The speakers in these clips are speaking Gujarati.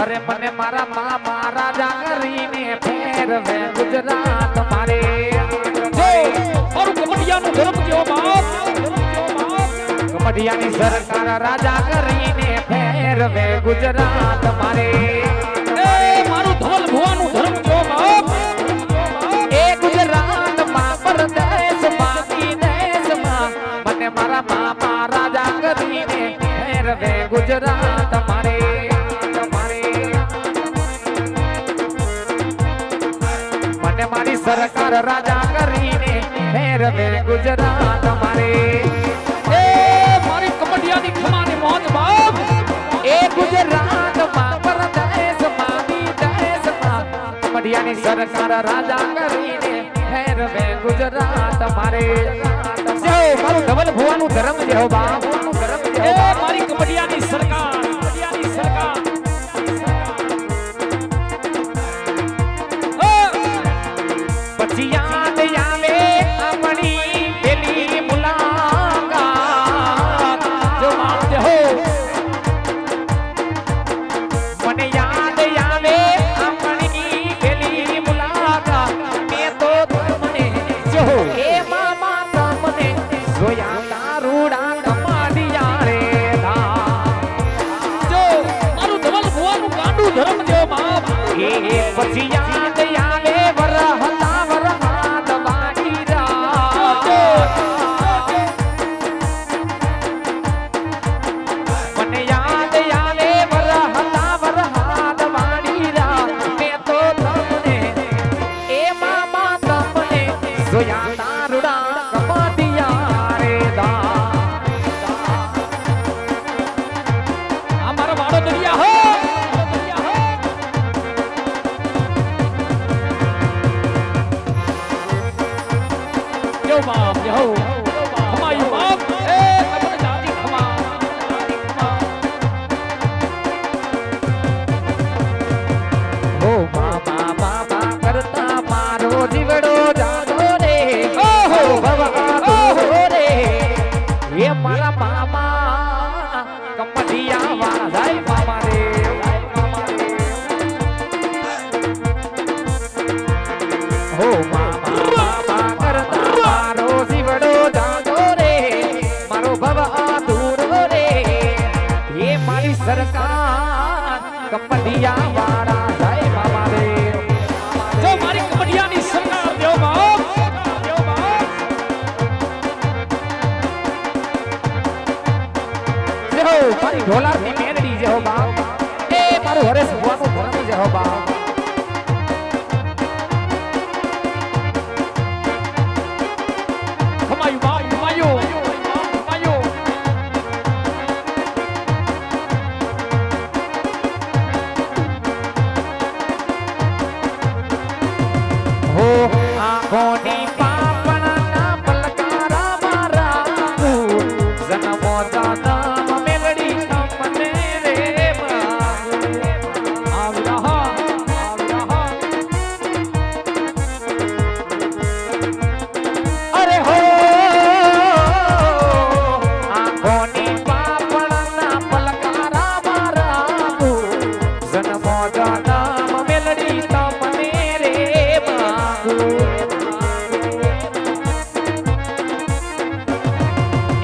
અરે મને મારા મામા રાજા કરીને ફેરવે ગુજરાત મારે મારું કમડિયાનું ધર્મ જેવો બાપ કમડિયાની સરકાર રાજા કરીને ફેરવે ગુજરાત મારે મારું ધવલ ભુવાનું ધર્મ જેવો બાપ એ ગુજરાતમાં પરદેશમાં વિદેશમાં મને મારા મામા રાજા કરીને ફેરવે ગુજરાત મારે મને મારી સરકાર રાજા કરીને ફેરવે ગુજરાત મારે મારી કમડિયાની ખમાની મોજ બાપ એ ગુજરાતમાં પરદેશમાં વિદેશમાં કમડિયાની સરકાર રાજા કરીને ફેરવે ગુજરાત મારે મારું ધવલ ભુવાનું ધર્મ જેવો બાપ મારી કમડિયાની સરકાર પછી યાદ આવે આપણી પેલી મુલાકાત જો માનતે હો મને યાદ આવે આપણી પેલી મુલાકાત મેં તો તમને જો એ મામા તમને જોયા તારુડા કમાડિયા રે જો મારું ધવલ ભુવાનું ગાંડું ધર્મ જેવો બાપ એ પછી યાદ આવે વરહતા વરહાદ વાગીરા મને યાદ આવે વરહતા વરહાદ વાગીરા મેં તો તમને એ મામા તમને જોયા તારુડા કમાડિયા રે આ મારો વાડો દરિયા હો yo baap yo hamayu baap તમને જાતી ખમા ઓ મામા મામા કરતા મારો જીવડો જાતો રે હો ભવા રે એ મારા મામા કમડિયા વાળા જાય મામા રે હો મામા મામા કરતા મારો જીવડો જાતો રે મારો ભવા રે એ મારી સરકાર કમડિયા વાળા જાય મામા રે જો મારી કમડિયાની સરકાર દેવ બાપ જેહો મારી ઢોલારની મેરડી જેહો બાપ એ મારું હરેશ ભુવાનું ધર્મ જેહો બાપ ખમાયું બાપ ખમાયું હો આંખોની પાપણના પલકારા મારા જન્મો દાદા મેલડી તમને રે આવ્યા અરે હો આંખોની પાપણના પલકારા મારા જન્મો દાદા મેલડી તમને રે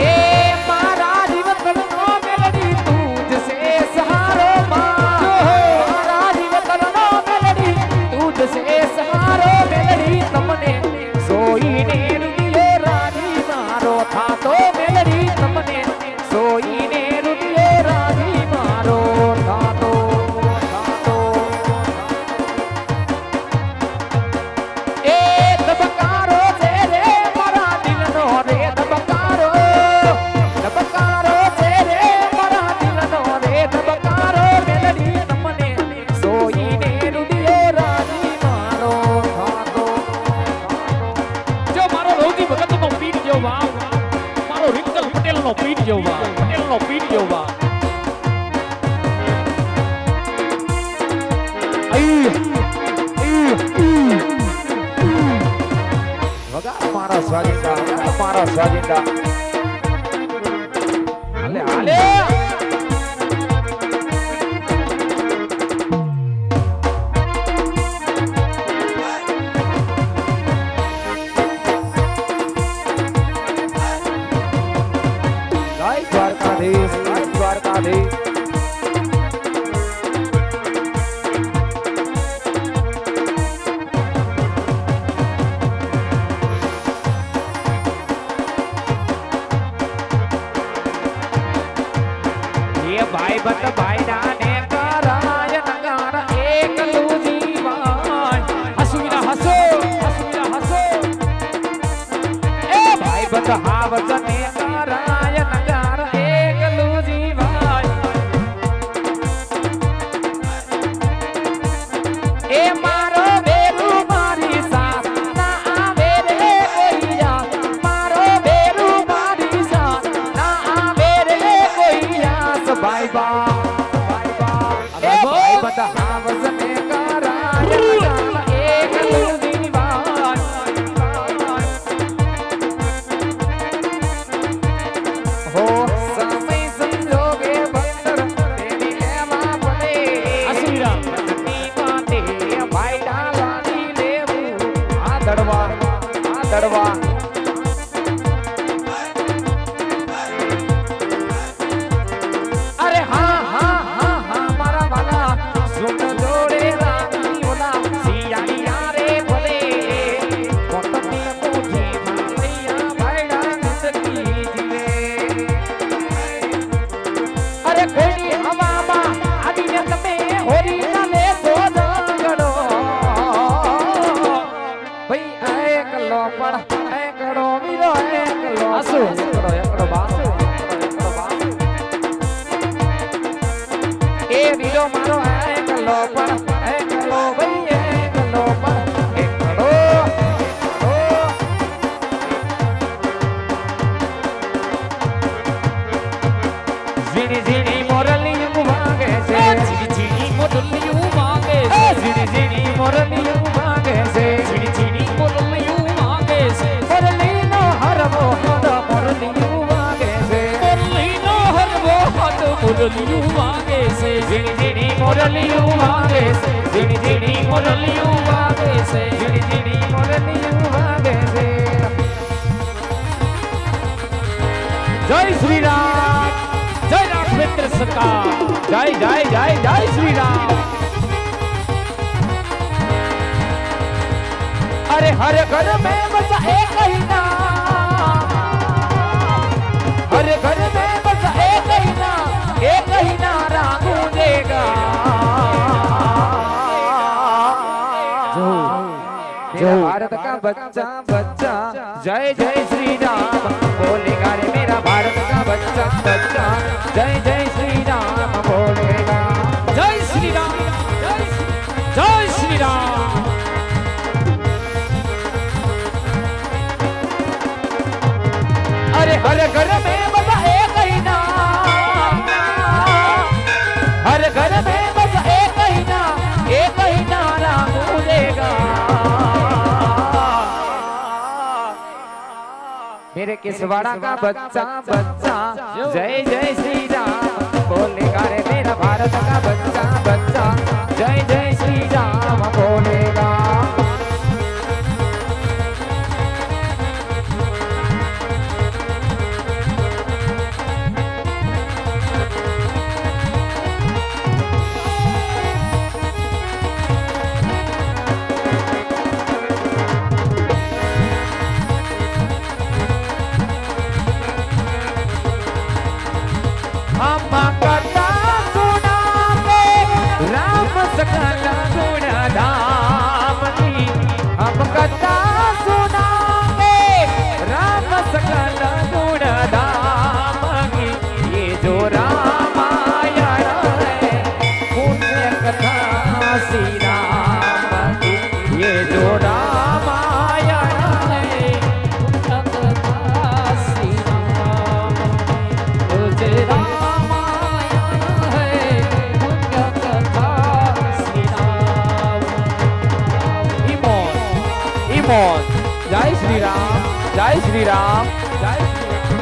એ મારા જીવતનો મેલડી તુજ સે સહારો મારા જીવતનો મેલડી તુજ સે સહારો મેલડી તમને સોઈને રુદિયો રાજી મારો થાતો મેલડી તમને સોઈને રુદિયો રાજી મારો થાતો એ ધબકારો છે રે મારા દિલનો રે ધબકારો છે રે મારા દિલનો રે ધબકારો મેલડી તમને સોઈને રુદિયો રાજી મારો થાતો જો મારો રોગી ભગતનો પીઠ જેવો બાપ મારો રિંકલ પટેલનો પીઠ જેવો બાપ વગા મારા સ્વાગીતા હાલે હાલે બધા વચને કરાય નગાર એકલું જીવાય એ મારો બેરુ મારી સાસ ના આવે રે કોઈ યાદ મારો બેરુ મારી સાસ ના આવે રે કોઈ યાદ બાય બા એ ભાઈ બધા વચને કરાય નગાર એકલું જીવાય હો સમય સંજોગે બંદર તેની લેવા પડે અસુરા ની માટે ભાઈ ડાલાની લેવું આ દડવા અરે હા હા હા હા મારા વાલા સુન જોડે રાની ઓલા સિયાની યારે ભલે પોતની પૂઠી મારિયા ભાઈડા જિંદગી જીવે અરે ઘોડી હવામાં આવીને તમે હોરી ના લેશો ઝઘડો ભાઈ એકલો પણ એકડો વીરો એકલો આસુ. એકડો બાસુ એ વીરો મારો એકલો પણ એકલો ભાઈ એકલો પણ એકડો ઝીણી ઝીણી મોરલીયું વાગે છે ઝીણી ઝીણી મોરલીયું વાગે છે ઝીણી ઝીણી મોરલીયું વાગે છે ઝીણી ઝીણી મોરલીયું વાગે છે મોરલીનો હરવો હદ મોરલીયું વાગે છે મોરલીનો હરવો હદ મોરલીયું વાગે છે ઝીણી ઝીણી મોરલીયું વાગે છે ઝીણી ઝીણી મોરલીયું વાગે છે ઝીણી ઝીણી મોરલીયું વાગે છે જય શ્રી રામ જય રાઘવેન્દ્ર સરકાર જય જય જય જય શ્રી રામ अरे हर घर में बस एक ही नाम हर घर में बस एक ही नारा गूंजेगा मेरा भारत का बच्चा बच्चा जय जय श्री राम बोलेगा रे मेरा भारत का बच्चा बच्चा जय जय श्री राम बोलेगा જય શ્રી રામ જય શ્રી રામ अरे हर घर में बस एक ही नाम हर घर में बस एक ही नारा गूंजेगा मेरे किसवाड़ा का बच्चा बच्चा जय जय श्री राम बोलेगा रे मेरा भारत का बच्चा बच्चा जय जय श्री राम बोलेगा हम कथा सुनावे राम सकल गुण धाम की हम कथा सुनावे राम सकल गुण धाम की ये जो रामायण है पुण्य कथा श्री राम की ये जो रामायण है पुण्य कथा श्री राम तुझे जय श्री राम जय श्री राम जय श्री राम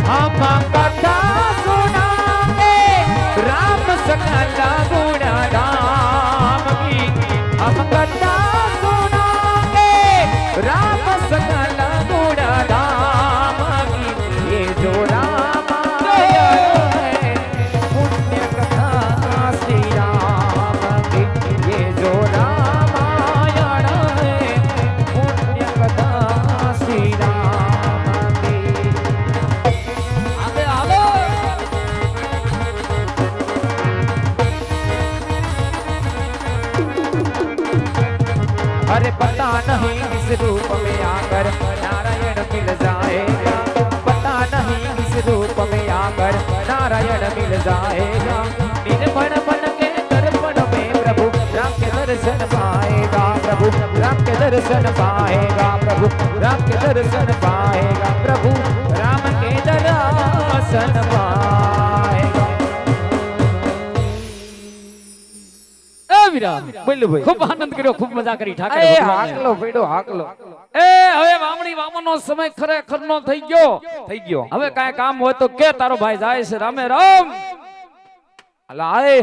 हम कथा सुनावे राम सकल गुण धाम की हम कथा सुनावे राम सकल गुण धाम की ये जो रामायण है पुण्य कथा श्री राम की ये जो रामायण है पुण्य कथा श्री राम की આવે આવે अरे पता नहीं किस रूप में आकर नारायण मिल जाएगा, पता नहीं किस रूप में आकर नारायण मिल जाएगा। निर्मल मन के दर्पण में प्रभु राम के दर्शन पाएगा, प्रभु राम के दर्शन पाएगा, प्रभु राम के दर्शन पाएगा, प्रभु राम के दर्शन पाएगा। વીરા બોલ ભાઈ, ખૂબ આનંદ કર્યો, ખૂબ મજા કરી ઠાકરે એ ભગવાને. હાકલો પડ્યો હાકલો એ હવે વામણી વામનો સમય ખરેખરનો થઈ ગયો. થઈ ગયો। હવે કાંઈ કામ હોય તો કે તારો ભાઈ જાય છે રામે રામ. અલા આય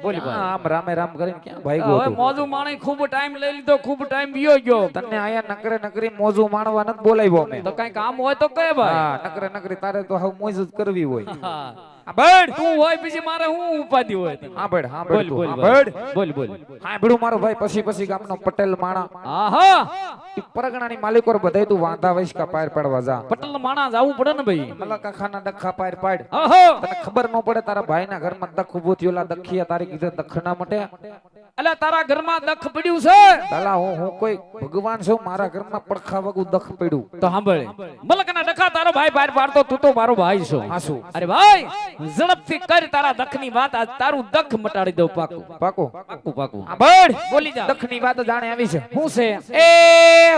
બોલ ભાઈ. આમ રામે રામ કરીને ક્યાં ભાઈ હવે ગયો મોજું માણી ખૂબ ટાઈમ લઈ લીધો, ખૂબ ટાઈમ વિયો ગયો. તને આયા નકરે નકરી મોજું માણવા નથી બોલાવ્યો મેં। તો કાંઈ કામ હોય તો કે ભાઈ. હા નકરે નકરી તારે તો હવે મોજ જ કરવી હોય। હા આ બડ તું હોય બીજી મારે હું ઉપાધિ હોય તને? હા બડ હા બોલ બડ બોલ હા બોલ બડ બોલ બોલ. હા બડું મારો ભાઈ પછી પછી ગામનો પટેલ માણા આહા ઈ પરગણાની માલિકોર બધાય તું વાંધા વઈશ કા પાર પડવા જા। પટેલ માણા જાવું પડે ને ભાઈ. મલકા ખાના દખા પાર પાડ આહો તને ખબર ન પડે તારા ભાઈના ઘરમાં દખ ઉભો થયોલા દખિયા તારી કીધે દખના મટે। અલા તારા ઘરમાં દખ પડ્યું છે દાલા હું કોઈ ભગવાન છું, મારા ઘરમાં પડખા વગુ દખ પડ્યું તો સાંભળે. મલકના ડખા તારો ભાઈ બહાર પાડતો, તું તો મારો ભાઈ છો. હાસુ અરે ભાઈ ઝડપથી કર તારા દખની વાત, આજ તારું દખ મટાડી દઉં પાકું પાકો પાકું પાકું. આ બડ બોલી જા. દખની વાત જાણે આવી છે। શું છે? એ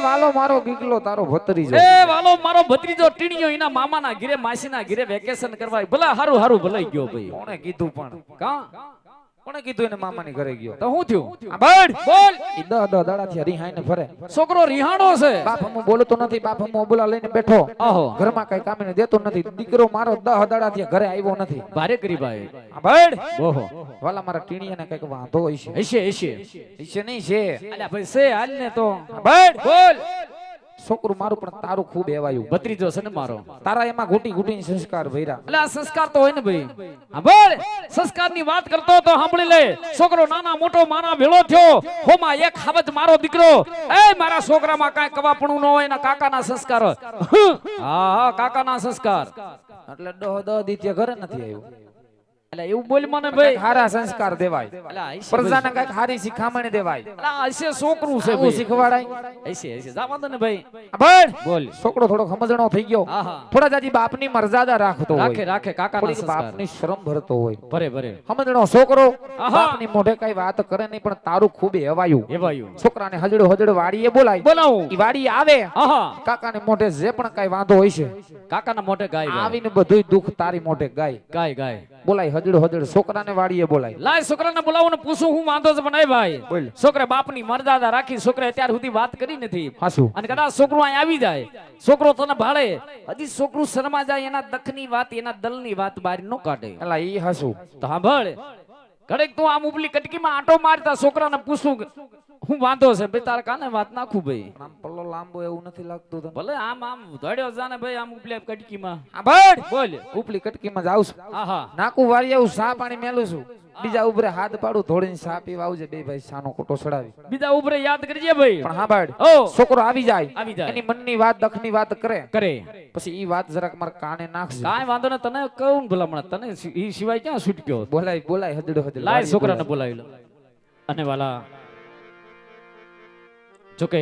વાલો મારો ગીગલો તારો ભત્રીજો એ વાલો મારો ભત્રીજો ટીણીયો એના મામાના ઘરે માસીના ઘરે વેકેશન કરવા ભલા હારું હારું ભલાઈ ગયો ભાઈ. કોણે કીધું પણ કા કોણે કીધું એને મામાની ઘરે ગયો? તો શું થયું? આ બડ બોલ. ઈ દહ દહ દાડાથી રિહાઈને ફરે। છોકરો રિહાણો છે. બાપ હું બોલતો નથી, બાપ હું બોલા લઈને બેઠો, આહો ઘરમાં કઈ કામીને દેતો નથી। દીકરો મારો 10 દાડાથી ઘરે આવ્યો નથી। ભારે કરી ભાઈ. આ બડ ઓહો વાલા મારા ટીણીયાને કઈક વાંધો હોય છે। હશે હશે. ઈશે નહીં છે। અલ્યા ભાઈ છે હાલ ને તો. આ બડ બોલ. છોકરું મારું પણ તારું ખૂબ એવાયું। ભત્રીજો છે ને મારો. તારા એમાં ઘૂટી ઘૂટીને સંસ્કાર ભર્યા। એટલે આ સંસ્કાર તો હોય ને ભાઈ. હા બોલ. સંસ્કારની વાત કરતો તો સાંભળી લે. છોકરો નાના મોટો મારા ભેળો થયો, હોમાં એક હાવજ મારો દીકરો, એ મારા છોકરામાં કાંઈ કવાપણું ન હોય, એના કાકાના સંસ્કાર. હા હા કાકાના સંસ્કાર. એટલે 10 દી ત્યાં ઘરે નથી આવ્યો। એટલે એવું બોલ મને ભાઈ. હારા સંસ્કાર દેવાય, એટલે હશે પ્રજાને કઈક હારી શિખામણ દેવાય, એટલે હશે છોકરું છે આવું ભાઈ. શીખવાડાય। હશે હશે જાવા દો ને ભાઈ. આ બડ બોલ. છોકરો થોડો સમજણો થઈ ગયો, હા હા થોડા જાજી બાપની મર્યાદા રાખતો રાખે હોય, રાખે કાકાના થોડીક સંસ્કાર. બાપની શરમ ભરતો હોય। ભરે ભરે. સમજણો છોકરો આહા. બાપની મોઢે કઈ વાત કરે નહીં, પણ તારું ખૂબ એવાયું। એવાયું. છોકરાને હજડો હજડો વાડીએ બોલાય, બોલાવું. ઈ વાડી આવે, આહા કાકાને મોઢે જે પણ કઈ વાંધો હોય છે કાકાના મોઢે ગાય ભાઈ. આવીને બધુંય દુઃખ તારી મોઢે ગાય ગાય ગાય. બોલાય, હજડો હજડો છોકરાને વાડીએ બોલાય। લાય છોકરાને બોલાવો ને પૂછું હું વાંધો છે પણ એ ભાઈ. બોલ। છોકરા બાપની મર્યાદા રાખી, છોકરા અત્યાર સુધી વાત કરી નથી, હાસુ અને કદાચ છોકરો અહીં આવી જાય, છોકરો તને ભાળે, હજી છોકરું શરમા જાય, એના દખની વાત એના દલની વાત બહાર ન કાઢે. એલા ઈ હાસુ તો સાંભળ, ઘડીક તું આમ ઉપલી કટકીમાં આંટો મારતા છોકરાને પૂછું હું વાંધો છે ભાઈ, તારા કાને વાત નાખું ભાઈ. આમ પલ્લો લાંબો એવું નથી લાગતું તને? ભલે આમ આમ ધડ્યો જાને ભાઈ આમ ઉપલી કટકીમાં. આ બડ બોલ. ઉપલી કટકીમાં જાઉં છું, આહા નાકું વાળી આવું, સા પાણી મેલું છું, બીજા ઉભરે હાથ પાડું, થોડીને સા પીવા આવજે, બે ભાઈ સાનો કોટો ચડાવી। બીજા ઉપરે યાદ કરજે ભાઈ. પણ હા બડ ઓ છોકરો આવી જાય, આવી જાય. એની મનની વાત દખની વાત કરે, કરે પછી ઈ વાત જરાક મારા કાને નાખશે। કાંઈ વાંધો ને, તને કહું ભલામણ, તને ઈ સિવાય ક્યાં છૂટક્યો? બોલાય બોલાય હજડો હજડો લાય વાડીએ છોકરાને બોલાય। બોલાવી લો. અને વાલા જોકે